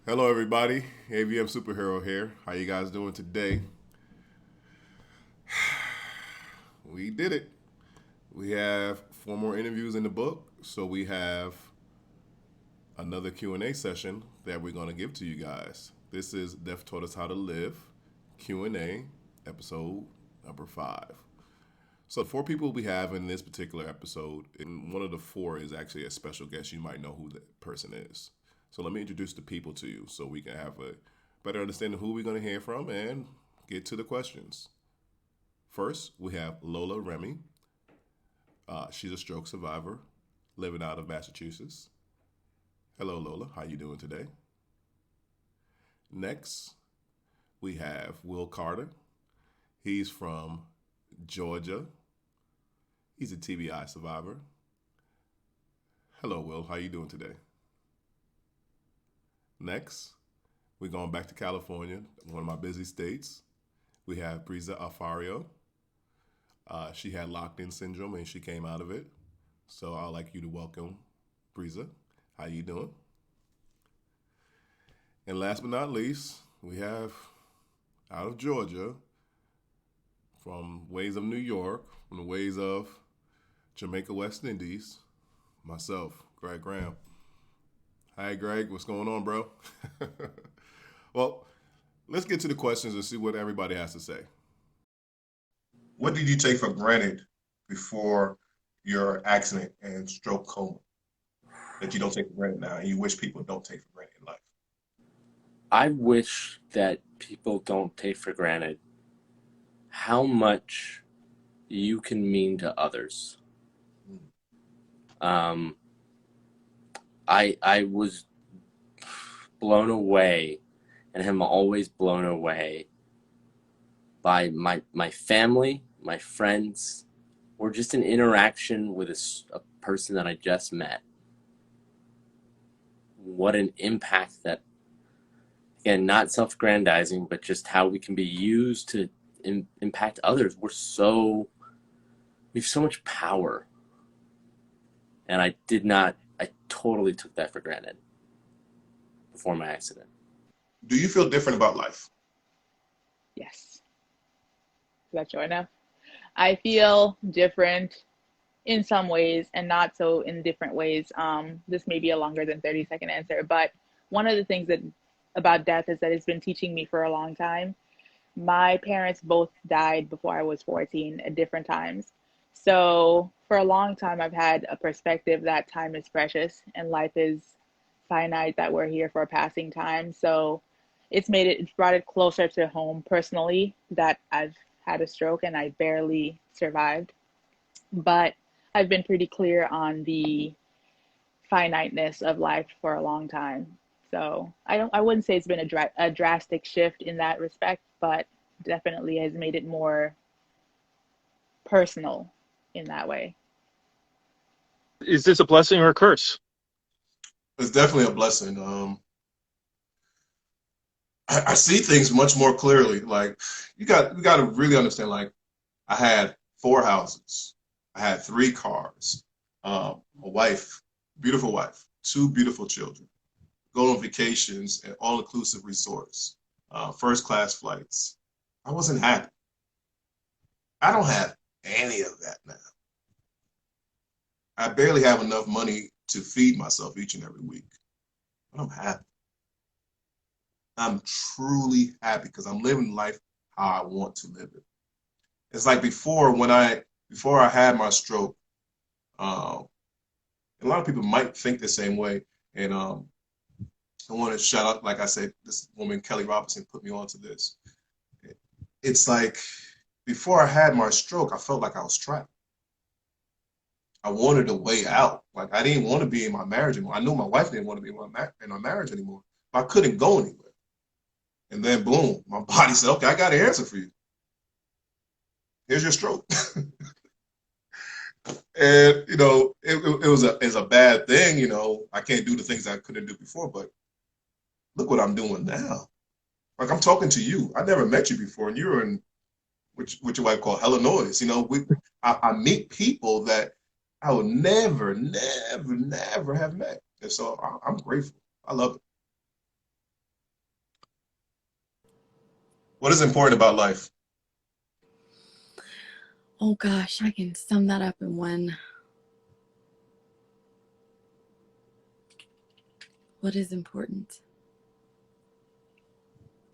Hello, everybody. AVM Superhero here. How you guys doing today? We did it. We have four more interviews in the book, so we have another Q&A session that we're going to give to you guys. This is Death Taught Us How to Live Q&A, episode number 5. So, the four people we have in this particular episode, and one of the four is actually a special guest. You might know who that person is. So, let me introduce the people to you so we can have a better understanding of who we're going to hear from and get to the questions. First, we have Lola Remy. She's a stroke survivor living out of Massachusetts. Hello, Lola. How you doing today? Next, we have Will Carter. He's from Georgia. He's a TBI survivor. Hello, Will. How you doing today? Next, we're going back to California, one of my busy states. We have Briza Alfario. She had locked-in syndrome and she came out of it. So I'd like you to welcome Briza. How you doing? And last but not least, we have out of Georgia, from ways of New York, from the ways of Jamaica, West Indies, myself, Greg Graham. Hi, Greg. What's going on, bro? Well, let's get to the questions and see what everybody has to say. What did you take for granted before your accident and stroke coma that you don't take for granted now and you wish people don't take for granted in life? I wish that people don't take for granted how much you can mean to others. Mm. Um, I was blown away, and am always blown away by my family, my friends, or just an interaction with a person that I just met. What an impact that, again, not self-aggrandizing, but just how we can be used to impact others. We have so much power, and I totally took that for granted before my accident. Do you feel different about life? Yes. Is that short enough? I feel different in some ways and not so in different ways. This may be a longer than 30-second answer, but one of the things that about death is that it's been teaching me for a long time. My parents both died before I was 14 at different times. So for a long time, I've had a perspective that time is precious and life is finite, that we're here for a passing time. So it's brought it closer to home personally that I've had a stroke and I barely survived. But I've been pretty clear on the finiteness of life for a long time. So I wouldn't say it's been a drastic shift in that respect, but definitely has made it more personal in that way. Is this a blessing or a curse? It's definitely a blessing. I see things much more clearly. Like you got to really understand. Like I had 4 houses, I had 3 cars, a wife, beautiful wife, 2 beautiful children, go on vacations and all-inclusive resorts, first-class flights. I wasn't happy. I don't have any of that now. I barely have enough money to feed myself each and every week, but I'm happy. I'm truly happy because I'm living life how I want to live it. It's like before I had my stroke, um, and a lot of people might think the same way. And I want to shout out, like I said, this woman Kelly Robinson put me onto this. It's like before I had my stroke, I felt like I was trapped. I wanted a way out. Like I didn't want to be in my marriage anymore. I knew my wife didn't want to be in my marriage anymore, but I couldn't go anywhere. And then boom, my body said, "Okay, I got an answer for you. Here's your stroke." And it was a bad thing. I can't do the things I couldn't do before, but look what I'm doing now. Like I'm talking to you. I never met you before, and you're in which your wife called Illinois. I meet people that I would never, never, never have met, and so I'm grateful. I love it. What is important about life? Oh gosh, I can sum that up in one. What is important?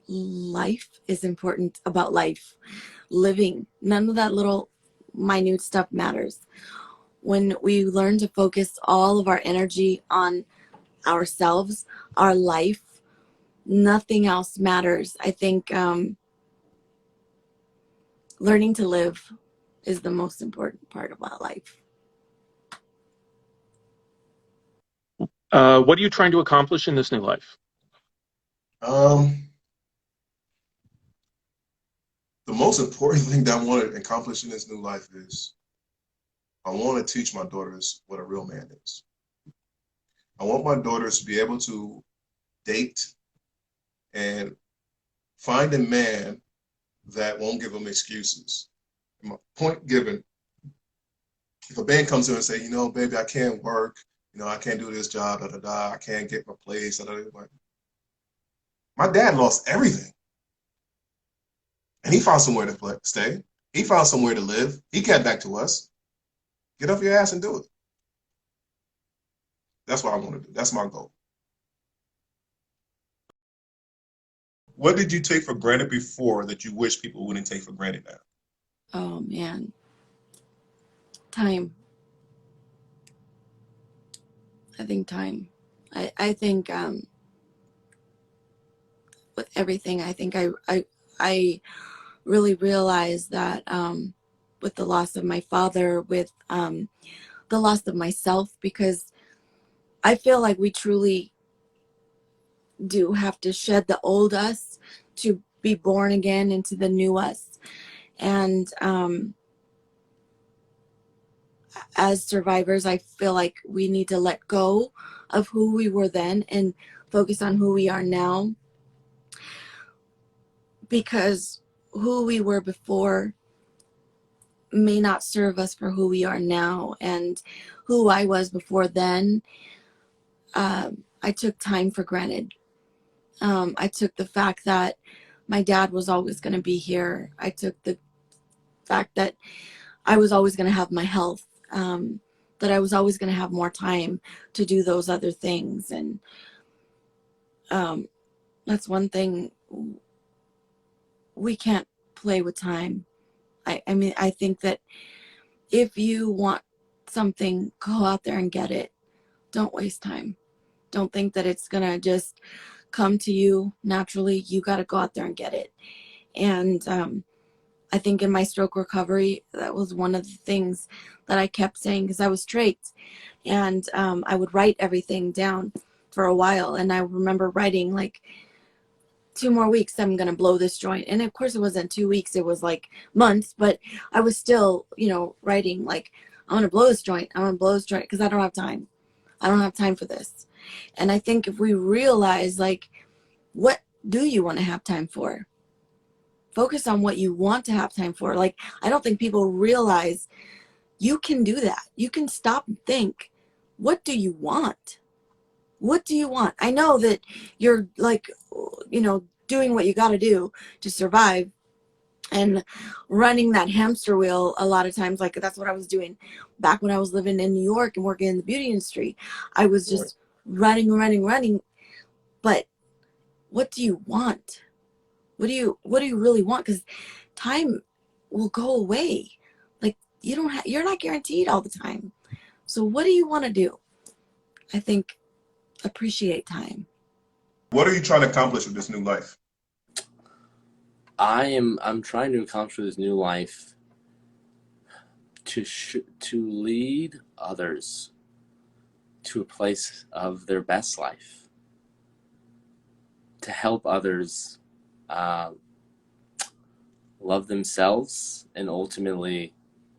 Life is important about life. Living. None of that little minute stuff matters. When we learn to focus all of our energy on ourselves, our life, nothing else matters. I think learning to live is the most important part about life. What are you trying to accomplish in this new life? Um, the most important thing that I want to accomplish in this new life is I want to teach my daughters what a real man is. I want my daughters to be able to date and find a man that won't give them excuses. And my point given, if a man comes in and say, baby, I can't work, I can't do this job, da da da, I can't get my place, da, da, da. My dad lost everything. And he found somewhere to stay. He found somewhere to live. He got back to us. Get off your ass and do it. That's what I want to do. That's my goal. What did you take for granted before that you wish people wouldn't take for granted now? Oh man. Time. I think time. I think with everything, I think I really realized that with the loss of my father, with the loss of myself, because I feel like we truly do have to shed the old us to be born again into the new us. And as survivors, I feel like we need to let go of who we were then and focus on who we are now, because who we were before may not serve us for who we are now. And who I was before then, I took time for granted. I took the fact that my dad was always going to be here. I took the fact that I was always going to have my health, that I was always going to have more time to do those other things. And that's one thing. We can't play with time. I mean, I think that if you want something, go out there and get it. Don't waste time. Don't think that it's going to just come to you naturally. You got to go out there and get it. And I think in my stroke recovery, that was one of the things that I kept saying, because I was straight. And I would write everything down for a while. And I remember writing like, 2 more weeks, I'm going to blow this joint. And of course it wasn't 2 weeks, it was like months, but I was still, writing like, I want to blow this joint. I want to blow this joint because I don't have time. I don't have time for this. And I think if we realize, like, what do you want to have time for? Focus on what you want to have time for. Like, I don't think people realize you can do that. You can stop and think, what do you want? What do you want? I know that you're like, doing what you got to do to survive and running that hamster wheel a lot of times. Like, that's what I was doing back when I was living in New York and working in the beauty industry. I was just running. But what do you want? What do you really want? Because time will go away. Like, you're not guaranteed all the time. So what do you want to do? I think appreciate time. What are you trying to accomplish with this new life? I'm trying to accomplish this new life to lead others to a place of their best life, to help others love themselves, and ultimately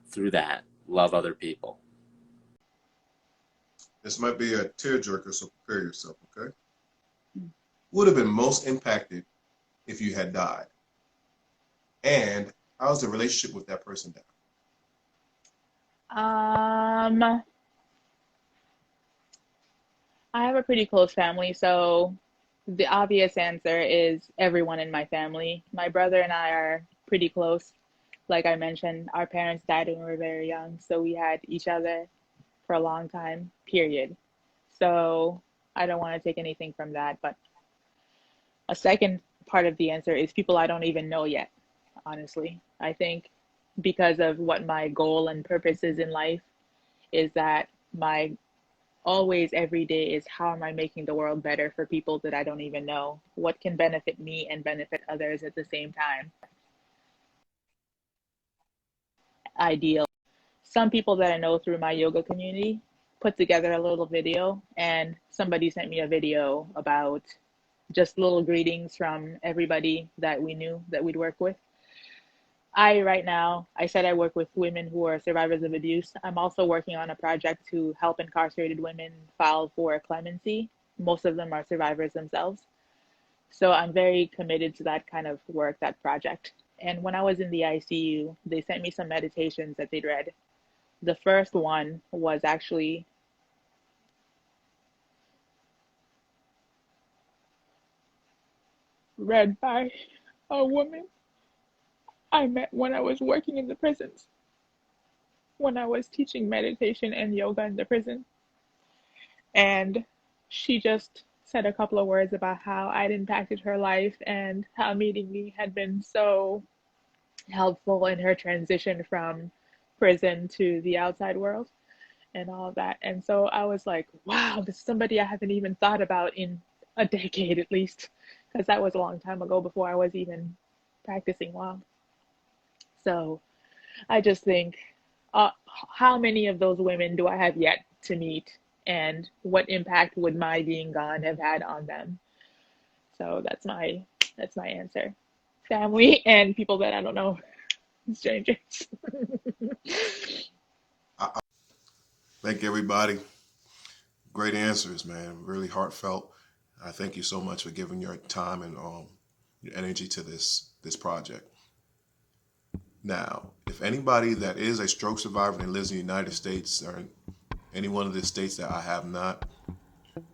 through that love other people. This might be a tearjerker, so prepare yourself, okay? Who would have been most impacted if you had died? And how's the relationship with that person now? I have a pretty close family, so The obvious answer is everyone in my family. My brother and I are pretty close. Like I mentioned, our parents died when we were very young, so we had each other for a long time, period. So I don't want to take anything from that. But a second part of the answer is people I don't even know yet, honestly. I think because of what my goal and purpose is in life, is that my always every day is how am I making the world better for people that I don't even know? What can benefit me and benefit others at the same time? Ideal. Some people that I know through my yoga community put together a little video, and somebody sent me a video about just little greetings from everybody that we knew that we'd work with. Right now, I said I work with women who are survivors of abuse. I'm also working on a project to help incarcerated women file for clemency. Most of them are survivors themselves. So I'm very committed to that kind of work, that project. And when I was in the ICU, they sent me some meditations that they'd read. The first one was actually read by a woman I met when I was working in the prisons, when I was teaching meditation and yoga in the prison. And she just said a couple of words about how I'd impacted her life and how meeting me had been so helpful in her transition from prison to the outside world and all of that. And so I was like, wow, this is somebody I haven't even thought about in a decade at least, because that was a long time ago before I was even practicing law. So I just think, how many of those women do I have yet to meet, and what impact would my being gone have had on them? So that's my answer. Family and people that I don't know, strangers. Thank everybody. Great answers, man. Really heartfelt. I thank you so much for giving your time and your energy to this project. Now, if anybody that is a stroke survivor and lives in the United States or in any one of the states that I have not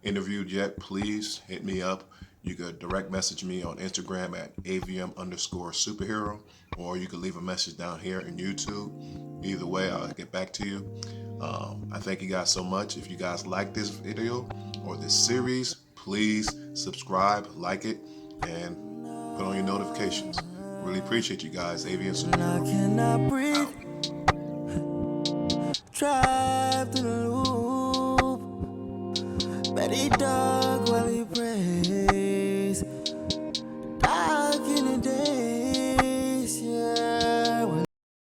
interviewed yet, please hit me up. You could direct message me on Instagram at avm_superhero, or you could leave a message down here in YouTube. Either way, I'll get back to you. I thank you guys so much. If you guys like this video or this series, please subscribe, like it, and put on your notifications. Really appreciate you guys. Avian Superhero. I cannot breathe. Drive through the loop. Betty does.